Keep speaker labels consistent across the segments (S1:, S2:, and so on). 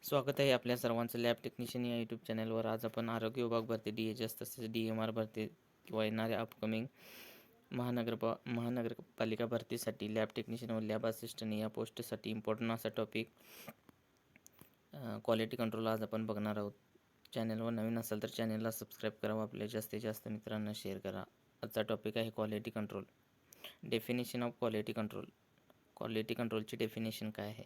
S1: स्वागत आहे आपल्या सर्वांचं लॅब टेक्निशियन या यूट्यूब चॅनलवर. आज आपण आरोग्य विभाग भरती DHS तसेच DMR भरती किंवा येणाऱ्या अपकमिंग महानगरपालिका भरतीसाठी लॅब टेक्निशियन व लॅब असिस्टंट या पोस्टसाठी इम्पॉर्टंट असा टॉपिक क्वालिटी कंट्रोल आज आपण बघणार आहोत. चॅनलवर नवीन असाल तर चॅनलला सबस्क्राईब करा व आपल्या जास्तीत जास्त मित्रांना शेअर करा. आजचा टॉपिक आहे quality control. Definition of quality control. Quality कंट्रोलची डेफिनेशन काय आहे?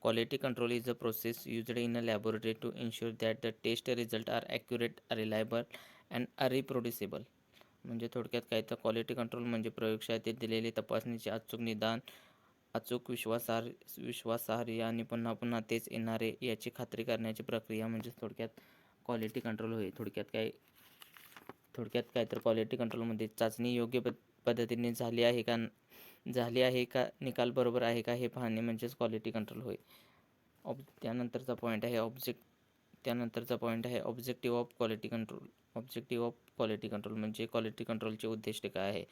S1: Quality control is a process used in a laboratory to ensure that the test results are accurate, reliable and reproducible. म्हणजे थोडक्यात काय तर क्वालिटी कंट्रोल म्हणजे प्रयोगशाळेत दिलेले तपासणीचे अचूक निदान, अचूक विश्वासार्ह आणि पुन्हा पुन्हा तेच येणारे याची खात्री करण्याची प्रक्रिया म्हणजे थोडक्यात क्वालिटी कंट्रोल होय. थोडक्यात काय तर क्वालिटी कंट्रोलमध्ये चाचणी योग्य पद्धतीने झाली आहे का, निकाल बरोबर आहे का हे पाहणे म्हणजेच क्वालिटी कंट्रोल होय. त्यानंतरचा पॉईंट आहे objective of quality control. Objective of quality control म्हणजे क्वालिटी कंट्रोलचे उद्दिष्ट काय आहे.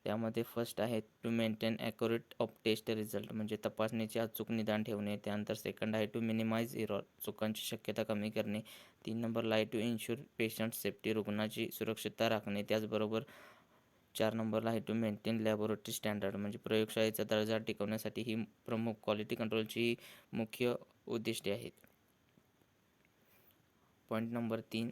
S1: त्यामध्ये फर्स्ट आहे to maintain accurate of test result म्हणजे तपासणीचे अचूक निदान ठेवणे. त्यानंतर सेकंड आहे टू मिनिमाइज एरर चुकांची शक्यता कमी करणे. 3 नंबरला आहे टू इन्शुर पेशंट सेफ्टी रुग्णाची सुरक्षितता राखणे. त्याचबरोबर 4 नंबरला आहे टू मेंटेन लॅबोरेटरी स्टँडर्ड म्हणजे प्रयोगशाळेचा दर्जा टिकवण्यासाठी ही प्रमुख क्वालिटी कंट्रोलची मुख्य उद्दिष्टे आहेत. Point number 3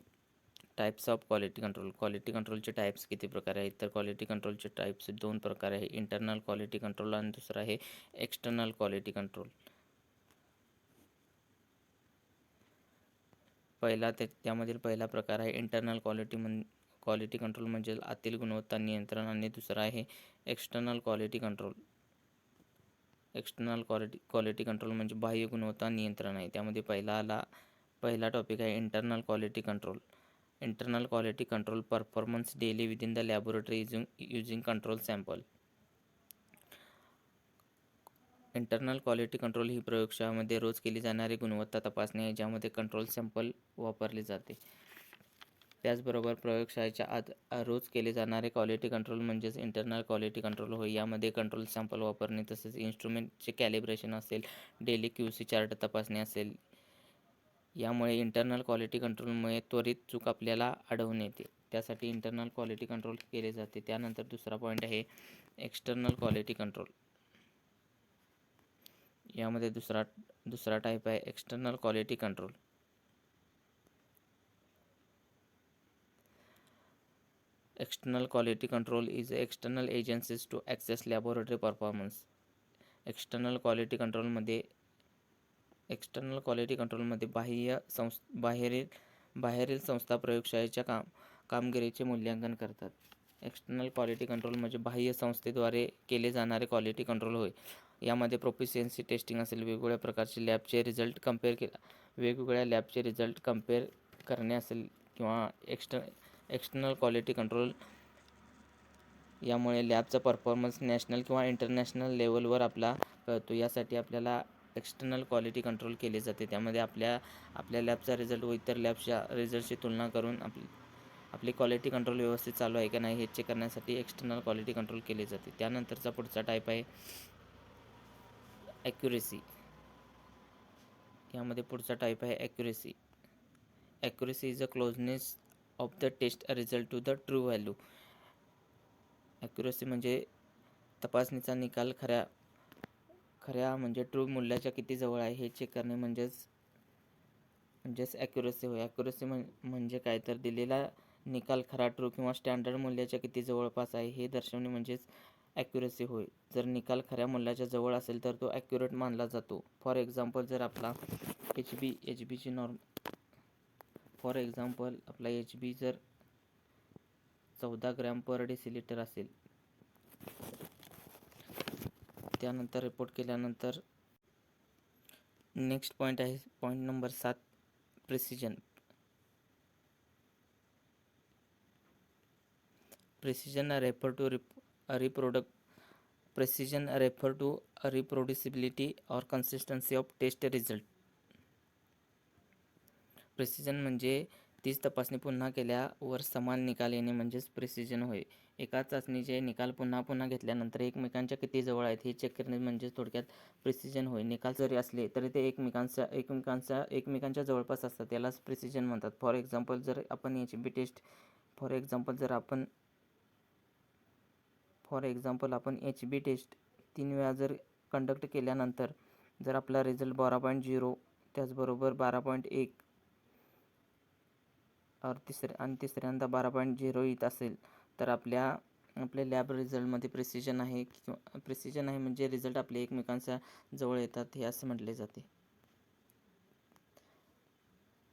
S1: types of quality control. Quality कंट्रोलचे टाईप्स किती प्रकारे आहेत तर क्वालिटी कंट्रोलचे टाईप्स 2 प्रकार आहे. इंटरनल क्वालिटी कंट्रोल आणि दुसरा आहे एक्सटर्नल क्वालिटी कंट्रोल. त्यामधील पहिला प्रकार आहे इंटरनल क्वालिटी कंट्रोल म्हणजे आतील गुणवत्ता नियंत्रण आणि दुसरा आहे external quality control. External quality control म्हणजे बाह्य गुणवत्ता नियंत्रण आहे. त्यामध्ये पहिला टॉपिक आहे internal quality control. Internal quality control performance daily within the laboratory using control sample. Internal quality control ही प्रयोगशाळेमध्ये रोज केली जाणारी गुणवत्ता तपासणी आहे ज्यामध्ये कंट्रोल सॅम्पल वापरले जाते. त्याचबरोबर प्रयोगशाळेच्या आत रोज केले जाणारे क्वालिटी कंट्रोल म्हणजेच इंटरनल क्वालिटी कंट्रोल होय. यामध्ये कंट्रोल सॅम्पल वापरणे तसेच इन्स्ट्रुमेंटचे कॅलिब्रेशन असेल, डेली QC चार्ट तपासणी असेल. यामुळे इंटरनल क्वालिटी कंट्रोलमुळे त्वरित चूक आपल्याला आढळून येते. त्यासाठी इंटरनल क्वालिटी कंट्रोल केले जाते. त्यानंतर दुसरा पॉईंट आहे एक्सटर्नल क्वालिटी कंट्रोल. यामध्ये दुसरा टाईप आहे external quality control. External quality control is external agencies to access laboratory performance. External quality कंट्रोलमध्ये बाहेरील संस्था प्रयोगशाळेच्या कामगिरीचे मूल्यांकन करतात. एक्सटर्नल क्वालिटी कंट्रोल म्हणजे बाह्य संस्थेद्वारे केले जाणारे क्वालिटी कंट्रोल होय. यामध्ये प्रोफिशियन्सी टेस्टिंग असेल, वेगवेगळ्या लॅबचे रिझल्ट कंपेअर करणे असेल किंवा एक्सटर्नल क्वालिटी कंट्रोल यामुळे लॅबचा परफॉर्मन्स नॅशनल किंवा इंटरनॅशनल लेवलवर आपला कळतो. यासाठी आपल्याला एक्सटर्नल क्वालिटी कंट्रोल केले जाते. त्यामध्ये आपल्या लॅबचा रिझल्ट व इतर लॅबच्या रिझल्टची तुलना करून आपली क्वालिटी कंट्रोल व्यवस्थित चालू आहे का नाही हे चेक करण्यासाठी एक्सटर्नल क्वालिटी कंट्रोल केले जाते. त्यानंतरचा पुढचा टाईप आहे ॲक्युरेसी. यामध्ये पुढचा टाईप आहे accuracy. Accuracy is a closeness of the test result to the true value. Accuracy म्हणजे तपासणीचा निकाल खऱ्या म्हणजे ट्रू मूल्याच्या किती जवळ आहे हे चेक करणे म्हणजेच ॲक्युरेसी होय. ॲक्युरेसी म्हणजे काय तर दिलेला निकाल खरा ट्रू किंवा स्टँडर्ड मूल्याच्या किती जवळपास आहे हे दर्शवणे म्हणजेच ॲक्युरेसी होय. जर निकाल खऱ्या मूल्याच्या जवळ असेल तर तो ॲक्युरेट मानला जातो. फॉर एक्झाम्पल जर आपला HBची नॉर्म आपला HB जर 14 ग्रॅम पर डेसिलिटर असेल. त्यानंतर रिपोर्ट केल्यानंतर नेक्स्ट पॉईंट आहे point number 7 precision. Precision refer to reproducibility और consistency of test result. Precision म्हणजे तीच तपासणी पुन्हा केल्यावर समान निकाल येणे म्हणजेच प्रिसिजन होय. एकाच चाचणीचे निकाल पुन्हा पुन्हा घेतल्यानंतर एकमेकांच्या किती जवळ आहेत हे चेक करणे म्हणजेच थोडक्यात प्रिसिजन होय. निकाल जरी असले तरी ते एकमेकांच्या जवळपास असतात, यालाच प्रिसिजन म्हणतात. फॉर एक्झाम्पल जर आपण एच बी टेस्ट 3 वेळा जर कंडक्ट केल्यानंतर जर आपला रिझल्ट 12.0 त्याचबरोबर 12.1 तिसऱ्यांदा 12.0 येत असेल तर आपल्या लॅब रिझल्टमध्ये प्रिसिजन आहे म्हणजे रिझल्ट आपले एकमेकांच्या जवळ येतात हे असे म्हटले जाते.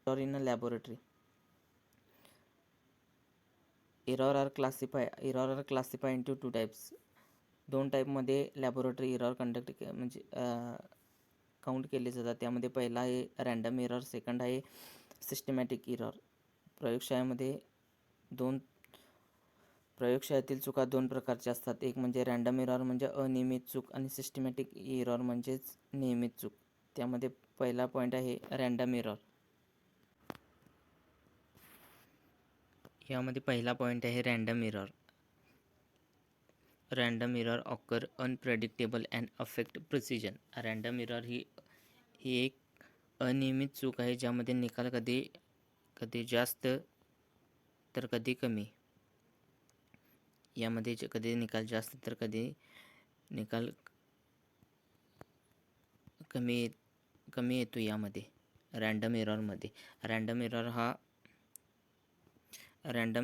S1: Error in a laboratory. Error are classify into 2 types. 2 टाईपमध्ये लॅबोरेटरी एरर काउंट केले जातात. त्यामध्ये पहिला आहे रँडम एरर, सेकंड आहे सिस्टमॅटिक एरर. प्रयोगशाळेतील चुका 2 प्रकारच्या असतात. एक म्हणजे रँडम एरर म्हणजे अनियमित चूक आणि सिस्टमॅटिक एरर म्हणजेच नियमित चूक. त्यामध्ये पहिला पॉईंट आहे रँडम एरर. यामध्ये पहिला पॉईंट आहे random error. Random error occur unpredictable and affect precision. Random error ही एक अनियमित चूक आहे ज्यामध्ये निकाल कधी जास्त तर कधी कमी. यामध्ये कधी निकाल जास्त तर कधी निकाल कमी येतो यामध्ये रँडम एररमध्ये. रँडम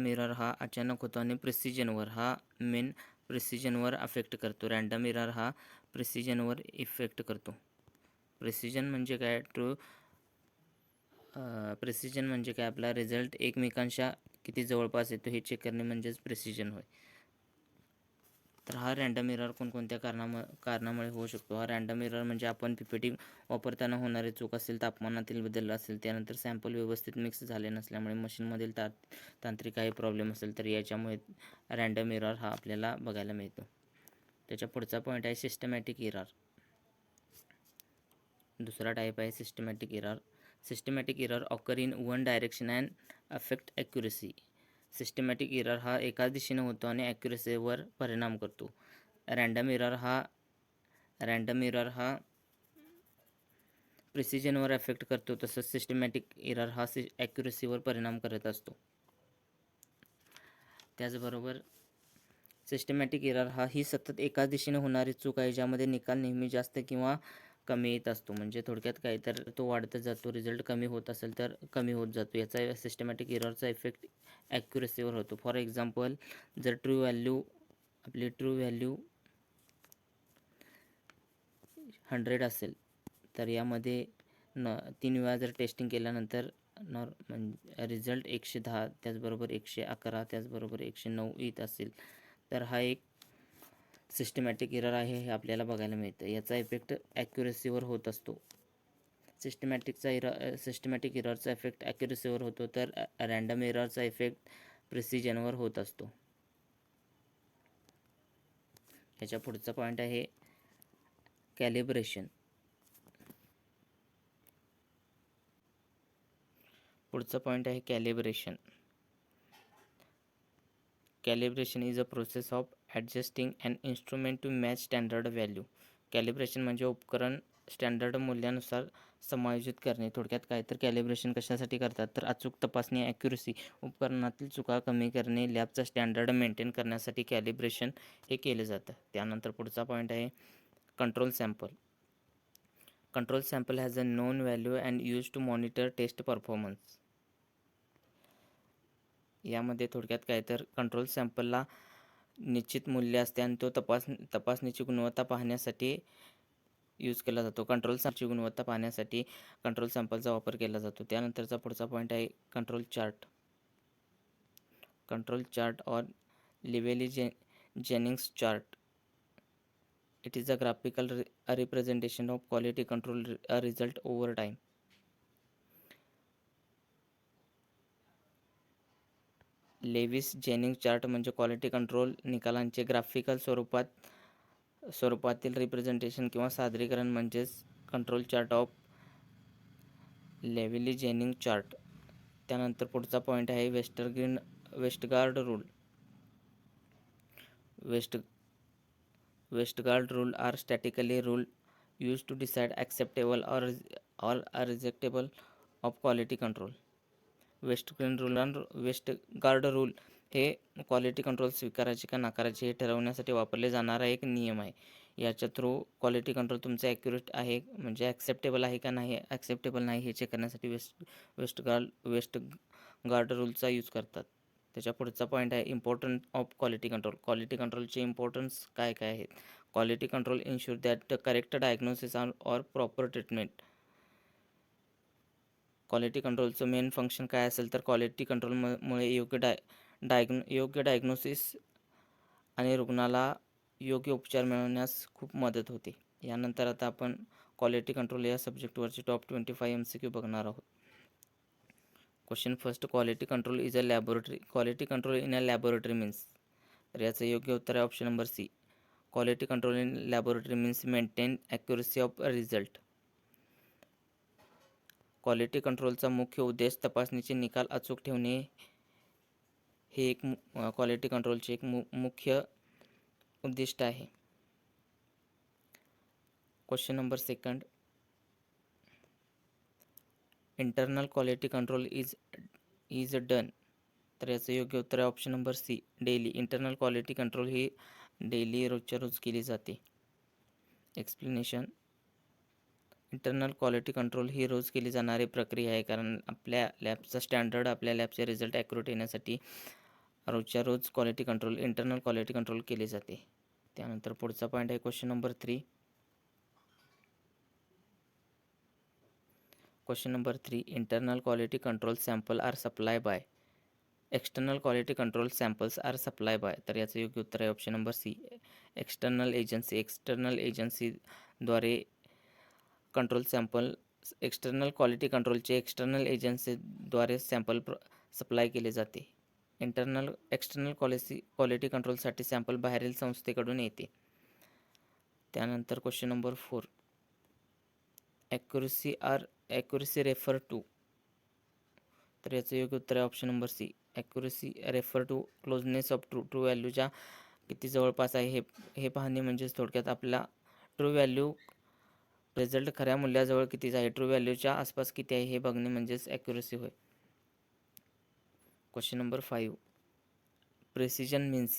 S1: एरर हा अचानक होतो आणि प्रिसिजनवर अफेक्ट करतो. रँडम एरर हा प्रिसिजनवर इफेक्ट करतो. प्रिसिजन म्हणजे काय आपला रिझल्ट एकमेकांच्या किती जवळपास येतो हे चेक करणे म्हणजेच प्रिसिजन होय. तर हा रँडम एरर कोणकोणत्या कारणामुळे होऊ शकतो. हा रँडम एरर म्हणजे आपण पीपीटी वापरताना होणारे चूक असेल, तापमानातील बदल असेल, त्यानंतर सॅम्पल व्यवस्थित मिक्स झाले नसल्यामुळे, मशीनमधील तांत्रिक काही प्रॉब्लेम असेल तर याच्यामुळे रँडम एरर हा आपल्याला बघायला मिळतो. त्याच्या पुढचा पॉईंट आहे सिस्टमॅटिक एरर. दुसरा टाईप आहे systematic error. Systematic error occur in one direction and affect accuracy. Systematic error हा एकाच दिशेने होतो आणि ॲक्युरसीवर परिणाम करतो. रँडम एरर हा प्रिसिजनवर अफेक्ट करतो, तसंच सिस्टमॅटिक एरर हा ॲक्युरसीवर परिणाम करत असतो. त्याचबरोबर सिस्टमॅटिक एरर ही सतत एकाच दिशेने होणारी चूक आहे ज्यामध्ये निकाल नेहमी जास्त किंवा कमी येत असतो. म्हणजे थोडक्यात काय तर तो वाढत जातो, रिझल्ट कमी होत असेल तर कमी होत जातो. याचा सिस्टमॅटिक एररचा इफेक्ट ॲक्युरसीवर होतो. फॉर एक्झाम्पल जर ट्रू व्हॅल्यू 100 असेल तर यामध्ये 3 वेळा जर टेस्टिंग केल्यानंतर रिझल्ट 110 त्याचबरोबर 111 त्याचबरोबर 109 येत असेल तर हा एक सिस्टमॅटिक एरर आहे हे आपल्याला बघायला मिळतं. याचा इफेक्ट ॲक्युरसीवर होत असतो. सिस्टमॅटिक एररचा इफेक्ट ॲक्युरसीवर होतो तर रँडम एररचा इफेक्ट प्रिसिजनवर होत असतो. याच्या पुढचा पॉईंट आहे calibration. Calibration is a process of adjusting an instrument to match standard value. Calibration म्हणजे उपकरण स्टँडर्ड मूल्यानुसार समायोजित करणे. थोडक्यात काय तर कॅलिब्रेशन कशासाठी करतात तर अचूक तपासणी, ॲक्युरसी, उपकरणातील चुका कमी करणे, लॅबचा स्टँडर्ड मेंटेन करण्यासाठी कॅलिब्रेशन हे केले जातं. त्यानंतर पुढचा पॉईंट आहे control sample. Control sample has a known value and use to monitor test performance. यामध्ये थोडक्यात काय तर कंट्रोल सॅम्पलला निश्चित मूल्य असते आणि तो तपासणीची गुणवत्ता पाहण्यासाठी यूज केला जातो. कंट्रोल सॅम्पलचा वापर केला जातो. त्यानंतरचा पुढचा पॉईंट आहे कंट्रोल चार्ट और Levey Jennings chart. It is a graphical representation of quality control result over time. Levey Jennings chart म्हणजे क्वालिटी कंट्रोल निकालांचे ग्राफिकल स्वरूपातील रिप्रेझेंटेशन किंवा सादरीकरण म्हणजेच control chart of Levey Jennings chart. त्यानंतर पुढचा पॉईंट आहे Westgard rule. Westgard rule are statically rule use to decide acceptable or rejectable of quality control. Westgard rule हे क्वालिटी कंट्रोल स्वीकारायचे का नाकारायचे हे ठरवण्यासाठी वापरले जाणारा एक नियम आहे. याच्या थ्रू क्वालिटी कंट्रोल तुमचं ॲक्युरेट आहे म्हणजे ॲक्सेप्टेबल आहे का नाही, ॲक्सेप्टेबल नाही हे चेक करण्यासाठी वेस्टगार्ड रूलचा यूज करतात. त्याच्या पुढचा पॉईंट आहे importance of quality control. Quality कंट्रोलचे इम्पॉर्टन्स काय काय आहेत? Quality control ensure that the correct diagnosis or proper treatment. Quality कंट्रोलचं मेन फंक्शन काय असेल तर क्वालिटी कंट्रोलमुळे योग्य डायग्नोसिस आणि रुग्णाला योग्य उपचार मिळवण्यास खूप मदत होते. यानंतर आता आपण क्वालिटी कंट्रोल या सब्जेक्टवरचे टॉप 25 MCQ बघणार आहोत. Question first, quality control is a laboratory. Quality control in a laboratory means. तर याचं योग्य उत्तर आहे option number C. Quality control in laboratory means maintain accuracy of result. Quality कंट्रोलचा मुख्य उद्देश तपासणीचे निकाल अचूक ठेवणे हे एक क्वालिटी कंट्रोलचे एक मुख्य उद्दिष्ट आहे. Question number second, internal quality control is done. तर याचं योग्य उत्तर आहे option number C, daily. Internal quality control ही डेली रोजच्या रोज केली जाते. एक्सप्लेनेशन, इंटरनल क्वालिटी कंट्रोल ही रोज केली जाणारी प्रक्रिया आहे, कारण आपल्या लॅबचा स्टँडर्ड, आपल्या लॅबचे रिझल्ट ॲक्युरेट येण्यासाठी रोजच्या रोज इंटरनल क्वालिटी कंट्रोल केली जाते. त्यानंतर पुढचा पॉईंट आहे question number 3. Question number 3, internal quality control sample are supply by. External quality control samples are supply by. तर याचं योग्य उत्तर आहे option number C, external agency. External एजन्सीद्वारे कंट्रोल सॅम्पल, एक्सटर्नल क्वालिटी कंट्रोलचे एक्सटर्नल एजन्सीद्वारे सॅम्पल सप्लाय केले जाते. एक्सटर्नल क्वालिटी कंट्रोलसाठी सॅम्पल बाहेरील संस्थेकडून येते. त्यानंतर question number 4, accuracy refer to. तर याचं योग्य उत्तर आहे option number C, accuracy refer to closeness of true व्हॅल्यूच्या किती जवळपास आहे हे पाहणे म्हणजेच थोडक्यात आपला ट्रू व्हॅल्यू, रिझल्ट खऱ्या मूल्याजवळ कितीच आहे, ट्रू व्हॅल्यूच्या आसपास किती आहे हे बघणे म्हणजेच ॲक्युरसी होय. Question number 5, precision means.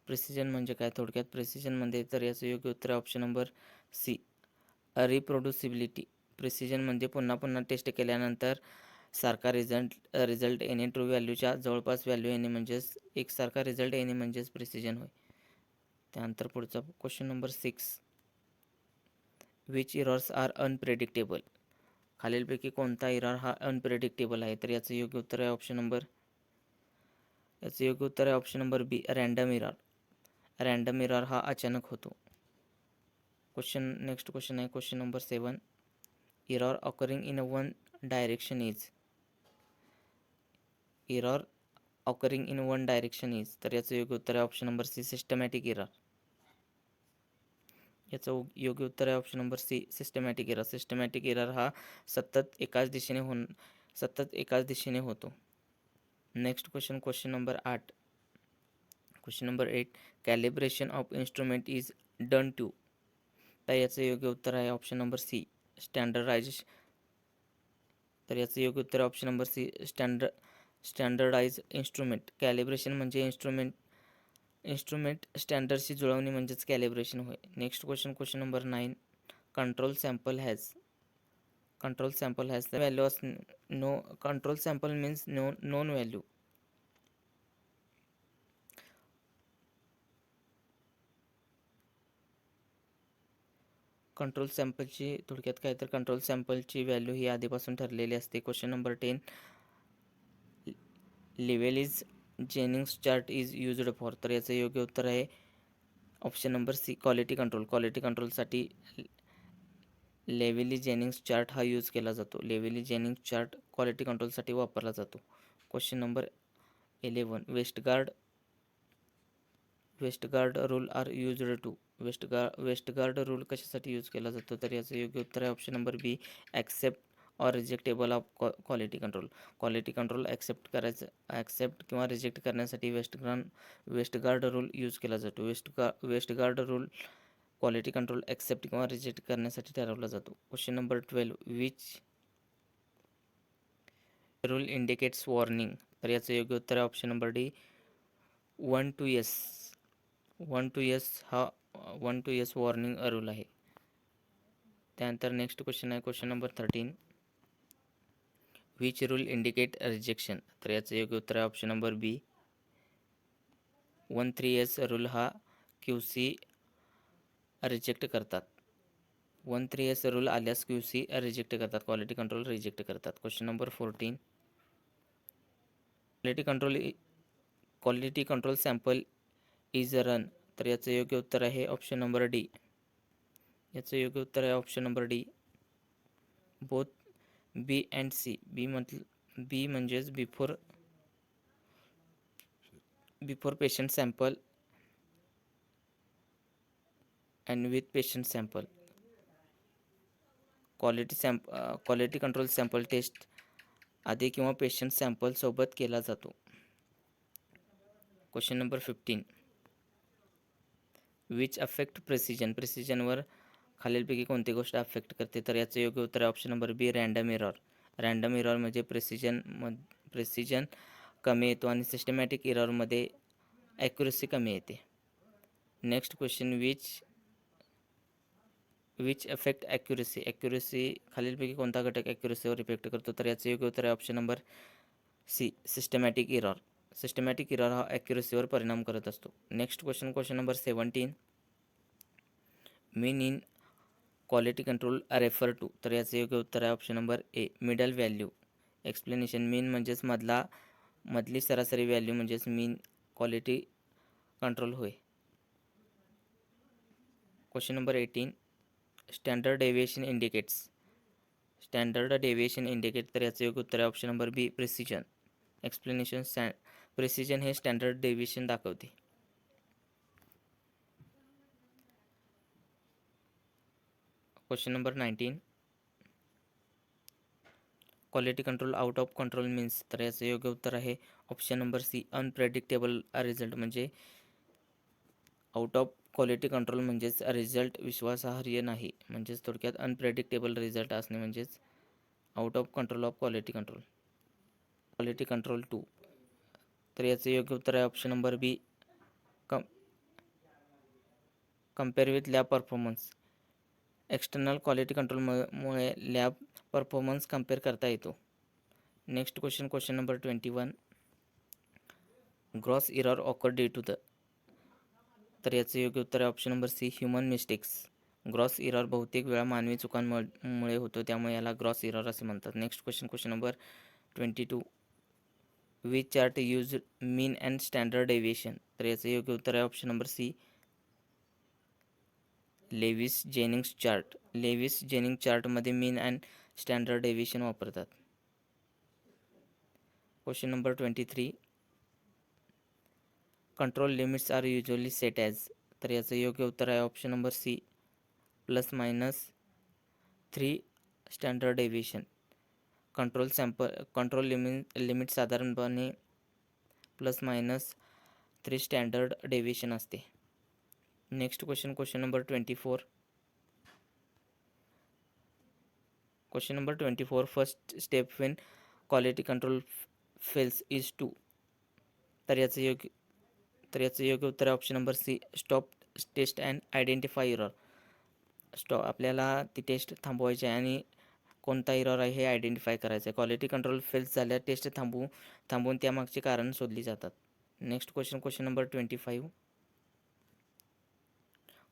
S1: Precision म्हणजे काय? थोडक्यात प्रेसिजनमध्ये तर याचं योग्य उत्तर आहे ऑप्शन नंबर सी, रिप्रोड्युसिबिलिटी. प्रेसिजन म्हणजे पुन्हा पुन्हा टेस्ट केल्यानंतर सारखा रिझल्ट येणे, ट्रू व्हॅल्यूच्या जवळपास व्हॅल्यू येणे म्हणजेच एकसारखा रिझल्ट येणे म्हणजेच प्रेसिजन होय. त्यानंतर पुढचा question number 6, which errors are unpredictable. खालीलपैकी कोणता इरर हा अनप्रेडिक्टेबल आहे? तर याचं योग्य उत्तर आहे option number B, random error. Random error हा अचानक होतो. नेक्स्ट क्वेश्चन आहे question number 7, error occurring in one direction is. Error occurring in one direction is. तर याचं योग्य उत्तर आहे option number C, systematic error. याचं योग्य उत्तर आहे option number C, systematic error. Systematic error हा सतत एकाच दिशेने होतो. Next question number 8. Question number 8, calibration of instrument is done to. तर याचं योग्य उत्तर आहे ऑप्शन नंबर सी, स्टँडर्डायझेशन. तर याचं योग्य उत्तर आहे option number C, standardize instrument. Calibration म्हणजे इन्स्ट्रुमेंट स्टँडर्डशी जुळवणे म्हणजेच कॅलिब्रेशन होय. Next question number 9, control sample has the value of no. Control sample means known value. Control सॅम्पलची थोडक्यात काय तर कंट्रोल सॅम्पलची व्हॅल्यू ही आधीपासून ठरलेली असते. Question number 10, Levey's Jennings chart is used for. तर याचं योग्य उत्तर आहे option number C, quality control. Quality कंट्रोलसाठी लेव्हिली जेनिंग्स चार्ट हा यूज केला जातो. लेव्हिली जेनिंग्स चार्ट क्वालिटी कंट्रोलसाठी वापरला जातो. Question number 11, Westgard rule are used to. Westgard rule कशासाठी यूज केला जातो? तर याचं योग्य उत्तर आहे option number B, accept or rejectable of quality control. Quality control accept किंवा रिजेक्ट करण्यासाठी वेस्टगार्ड रूल यूज केला जातो. Westergaard rule quality control accept किंवा रिजेक्ट करण्यासाठी ठरवला जातो. Question number 12, which rule indicates warning. तर याचं योग्य उत्तर आहे option number D, 1 to yes. 1 to yes हा 1 to yes वॉर्निंग रूल आहे. त्यानंतर नेक्स्ट क्वेश्चन आहे question number 13, which rule indicate rejection. तर याचं योग्य उत्तर आहे ऑप्शन नंबर बी, 13S रूल हा QC रिजेक्ट करतात. 13S रूल आल्यास QC रिजेक्ट करतात, क्वालिटी कंट्रोल रिजेक्ट करतात. Question number 14, quality control sample is run. तर याचं योग्य उत्तर आहे ऑप्शन नंबर डी. याचं योग्य उत्तर आहे option number D, both B and C. B म्हणजेच before patient sample and with patient sample. Quality control sample test आधी किंवा पेशंट सॅम्पल सोबत केला जातो. क्वेश्चन नंबर 15, विच अफेक्ट प्रेसिजनवर खालीलपैकी कोणती गोष्ट अफेक्ट करते. तर याचं योग्य उत्तर आहे option number B, random error म्हणजे प्रेसिजन कमी येतो आणि सिस्टमॅटिक एररमध्ये ॲक्युरसी कमी येते. Next question, which affect accuracy खालीलपैकी कोणता घटक ॲक्युरसीवर इफेक्ट करतो. तर याचं योग्य उत्तर आहे option number C, systematic error हा ॲक्युरसीवर परिणाम करत असतो. Next question number 17, mean in quality control refer to. तर याचं योग्य उत्तर आहे option number A, middle value. Explanation, mean म्हणजेच मधली सरासरी व्हॅल्यू म्हणजेच मीन क्वालिटी कंट्रोल होय. Question number 18, standard deviation indicate. तर याचं योग्य उत्तर आहे option number B, precision. Explanation, precision हे स्टँडर्ड डेव्हिएशन दाखवते. Question number 19, quality control out of control means. तर याचं योग्य उत्तर आहे option number C, unpredictable result. म्हणजे आउट ऑफ क्वालिटी कंट्रोल म्हणजेच रिझल्ट विश्वासार्ह नाही. म्हणजेच थोडक्यात अनप्रेडिक्टेबल रिझल्ट असणे म्हणजेच out of control of quality control 2. तर याचं योग्य उत्तर आहे option number B, compare with lab performance. External quality कंट्रोलमुळे लॅब परफॉर्मन्स कम्पेअर करता येतो. Next question number 21, gross error occur due to the. तर याचं योग्य उत्तर आहे option number C, human mistakes. Gross error बहुतेक वेळा मानवी चुकांमुळे होतो, त्यामुळे याला ग्रॉस एरर असे म्हणतात. Next question number 22, which chart use mean and standard deviation. तर याचं योग्य उत्तर आहे option number C, Levey Jennings चार्टमध्ये मीन अँड स्टँडर्ड डेव्हिएशन वापरतात. Question number 23, control limits are usually set as. तर याचं योग्य उत्तर आहे option number C, ±3 standard deviation. Control limit साधारणपणे ±3 स्टँडर्ड डेव्हिएशन असते. Next question number 24, first step when quality control fails is to. तर याचं योग्य उत्तर आहे option number C, stop test and identify error. आपल्याला ती टेस्ट थांबवायची आहे आणि कोणता एरर आहे हे आयडेंटिफाय करायचं आहे. क्वालिटी कंट्रोल फेल्स झाल्या टेस्ट थांबवून त्यामागची कारण शोधली जातात. Next question number 25,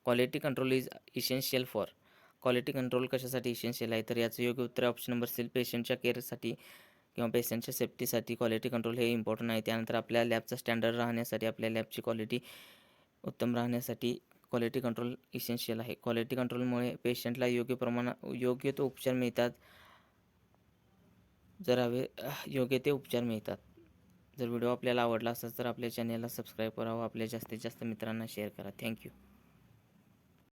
S1: quality control is essential for. Quality control कशासाठी इसेन्शियल आहे. तर याचं योग्य उत्तर ऑप्शन नंबर सी, पेशंटच्या केअरसाठी किंवा पेशंटच्या सेफ्टीसाठी क्वालिटी कंट्रोल हे इम्पॉर्टंट आहे. त्यानंतर आपल्या लॅबचा स्टँडर्ड राहण्यासाठी, आपल्या लॅबची क्वालिटी उत्तम राहण्यासाठी क्वालिटी कंट्रोल इसेन्शियल आहे. क्वालिटी कंट्रोलमुळे पेशंटला योग्य ते उपचार मिळतात. योग्य ते उपचार मिळतात. जर व्हिडिओ आपल्याला आवडला असेल तर आपल्या चॅनेलला सबस्क्राईब करावं, आपल्या जास्तीत जास्त मित्रांना शेअर करा. थँक्यू.